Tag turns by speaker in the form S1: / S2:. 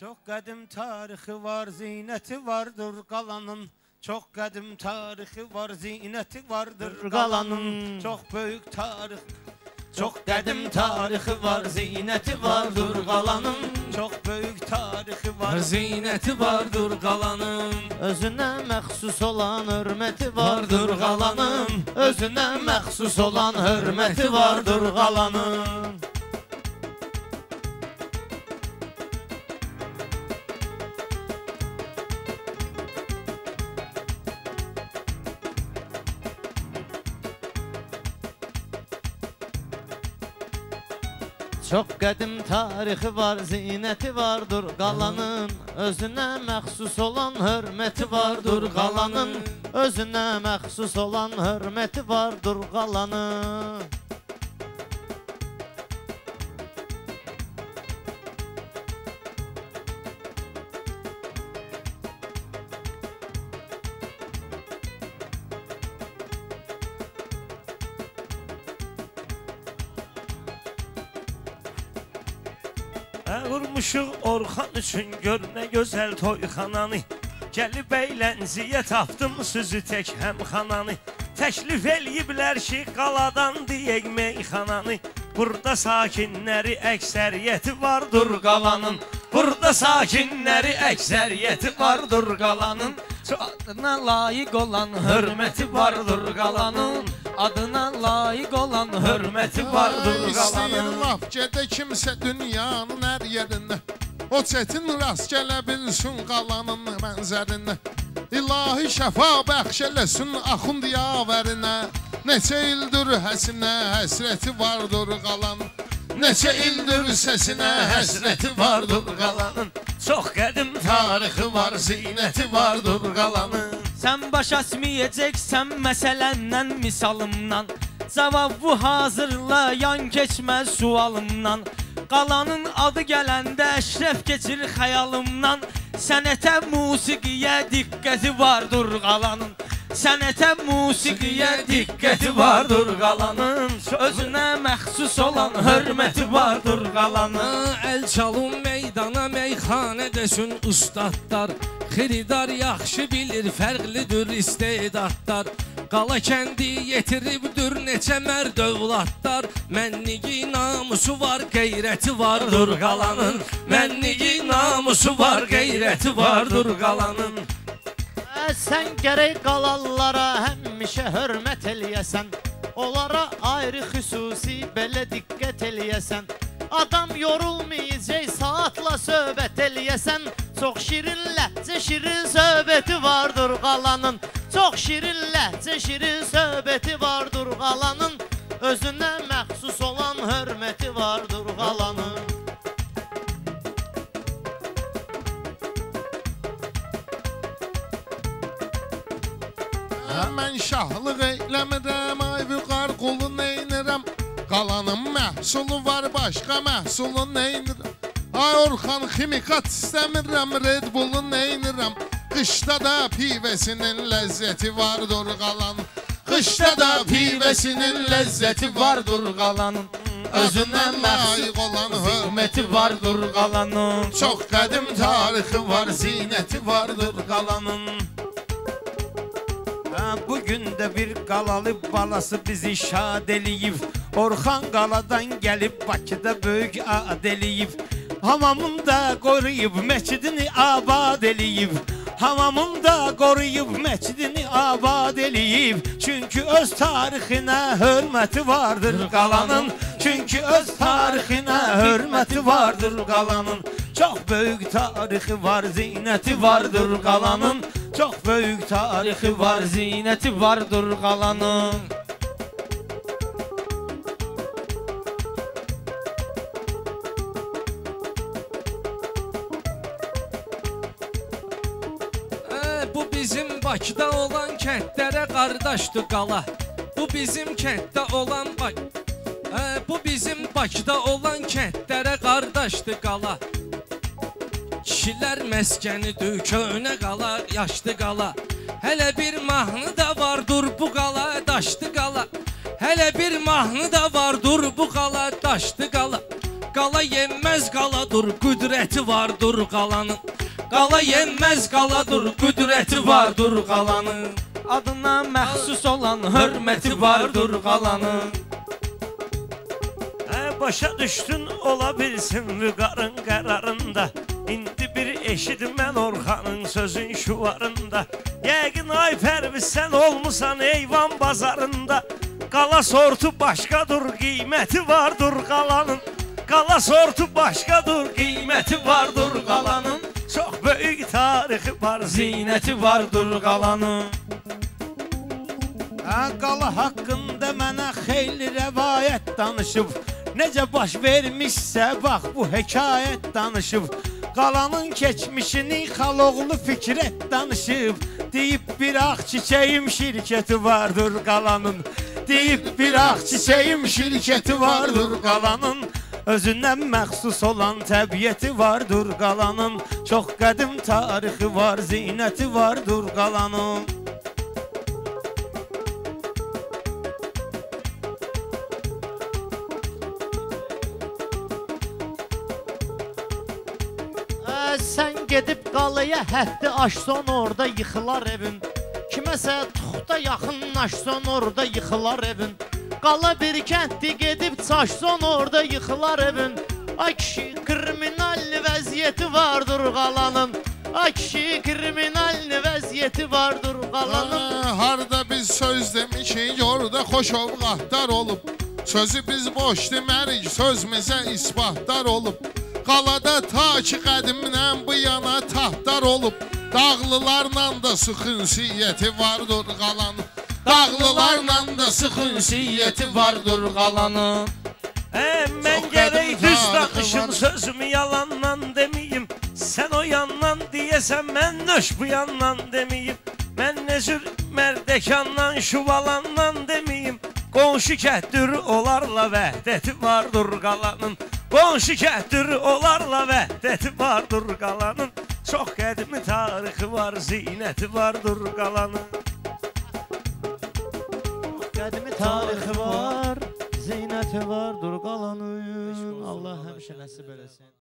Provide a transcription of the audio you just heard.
S1: Çox qədim tarixi var, zinəti vardır qalanın. Çox qədim tarixi var, zinəti vardır qalanın. Çox böyük tarix. Çox qədim tarixi var, zinəti vardır qalanın. Çox böyük tarixi var,
S2: zinəti vardır qalanın.
S3: Özünə məxsus olan hörməti vardır qalanın. Özünə məxsus olan hörməti vardır qalanın. Çox qədim tarixi var, zinəti vardır qalanın. Özünə məxsus olan hörməti vardır qalanın. Özünə məxsus olan hörməti vardır qalanın.
S1: Vurmuşuq Orxan üçün gör nə gözəl toyxananı. Gəlib əylənziyə tapdım sözü tək həmxananı. Təklif eləyiblər ki, qaladan deyək meyxananı. Burada sakinləri əksəriyyəti vardır qalanın. Burada sakinləri əksəriyyəti vardır qalanın.
S2: Adına layiq olan hörməti vardır qalanın. Adına layiq olan hörməti vardır qalanın.
S4: İstəyir laf gedə kimsə dünyanın hər yerinə. O çətin rast gələ bilsin qalanın mənzərinə. İlahi şəfa bəxş eləsin axund yavərinə. Neçə ildir həsinə həsrəti vardır qalanın. Neçə ildir səsinə həsrəti vardır qalanın.
S1: Çox qədim tarixi var, zinəti vardır qalanın.
S2: Sən başa düşməyəcəksən məsələndən, misalımdan. Cavabı hazırla, yan keçməz sualımdan. Qalanın adı gələndə əşrəf keçir xəyalımdan. Sənətə, musiqiyə diqqəti vardır qalanın. Sənətə, musiqiyə diqqəti vardır qalanın. Özünə məxsus olan hörməti vardır qalanın.
S5: Əl çalın meydana, meyxanə desin ustadlar. Xiridar yaxşı bilir, fərqlidir istedadlar. Qala kəndi yetiribdir neçə mərd övladlar. Mənliyi namusu var, qeyrəti vardır qalanın. Mənliyi namusu var, qeyrəti vardır qalanın.
S3: Sən gərək qalallara həmişə hörmət eləyəsən. Onlara ayrı xüsusi belə diqqət eləyəsən. Adam yorulmayacaq saatla söhbət eləyəsən. Çox şirin ləhcə şirin söhbəti vardır qalanın. Çox şirin ləhcə şirin söhbəti vardır qalanın. Özünə məxsus olan hörməti vardır qalanın.
S4: Mən şahlıq eyləmirəm, ay vüqar qulu neynirəm. Qalanın məhsulu var, başqa məhsulu neynirəm. Ay Orxan ximikat istəmirəm, Red Bullu neynirəm. Qışda da pivəsinin ləzzəti vardır qalanın. Qışda da pivəsinin ləzzəti vardır qalanın. Özünə layiq olan hörməti vardır qalanın. Çox qədim tarixi var, zinəti vardır qalanın.
S1: Bugün də bir qalalı balası bizi şad eləyib. Orxan qaladan gəlib Bakıda böyük ad eləyib. Hamamını da qoruyub, məscidini abad eləyib. Hamamını da qoruyub, məscidini abad eləyib. Çünki öz tarixinə hörməti vardır qalanın. Çünki öz tarixinə hörməti vardır qalanın. Çox böyük tarixi var, zinəti vardır qalanın. Çox böyük tarixi var, zinəti vardır qalanın.
S5: Bu bizim Bakıda olan kəndlərə qardaşdır qala. Bu bizim kənddə olan Bu bizim Bakıda olan kəndlərə qardaşdır qala. Kişilər məskənidir, köhnə qala, yaşlı qala. Hələ bir mahnı da vardır bu qala, daşdı qala. Hələ bir mahnı da vardır bu qala, daşdı qala. Qala yenməz qaladır, qüdrəti vardır qalanın. Qala yenməz qaladır, qüdrəti vardır qalanın.
S2: Adına məxsus olan hörməti vardır qalanın.
S1: Başa düşdün ola bilsin vüqarın qərarında. İndi bir eşidim mən Orxanın sözün şuvarında. Yəqin ay Pərviz sən olmusan eyvan bazarında. Qala sortu başqadır, qiyməti vardır qalanın. Qala sortu başqadır, qiyməti vardır qalanın. Çox böyük tarixi var, zinəti vardır qalanın. Qala haqqında mənə xeyli rəvayət danışıb. Necə baş vermişsə bax bu hekayət danışıb. Qalanın keçmişini Xaloğlu Fikrət danışıb. Deyib bir ağ çiçəyim şirkəti vardır qalanın. Deyib bir ağ çiçəyim şirkəti vardır qalanın. Özündən məxsus olan təbiəti vardır qalanın. Çox qədim tarixi var, zinəti vardır qalanın.
S3: Sən gedib qalaya həddi aşson orada yıxılar evin. Kiməsə tuxta yaxınlaşson orada yıxılar evin. Qala bir kənddi gedib çaşson orada yıxılar evin. Ay kişi kriminal vəziyyəti vardır qalanın. Ay kişi kriminal vəziyyəti vardır qalanın.
S4: Harda biz söz demişik orada xoş ovqatlar olub. Sözü biz boş demərik, sözümüzə isbatlar olub. Qalada ta ki qədimdən bu yana taxtlar olub. Dağlılarla da sıxınsiyyəti vardır qalanın. Dağlılarla da sıxınsiyyəti vardır qalanın.
S1: Mən gərək düz danışım, sözümü yalandan deməyim. Sən o yandan deyəsən, mən nöş bu yandan deməyim. Mən necür mərdəkandan, şuvalandan deməyim. Qonşu kətdir, onlarla vəhdəti vardır qalanın. Qonşu kətdir, onlarla vəhdəti vardır qalanın. Çox qədimi tarixi var, zinəti vardır qalanın.
S3: Qədimi tarixi var, zinəti vardır qalanın. Allah həmişə nəsib eləsin.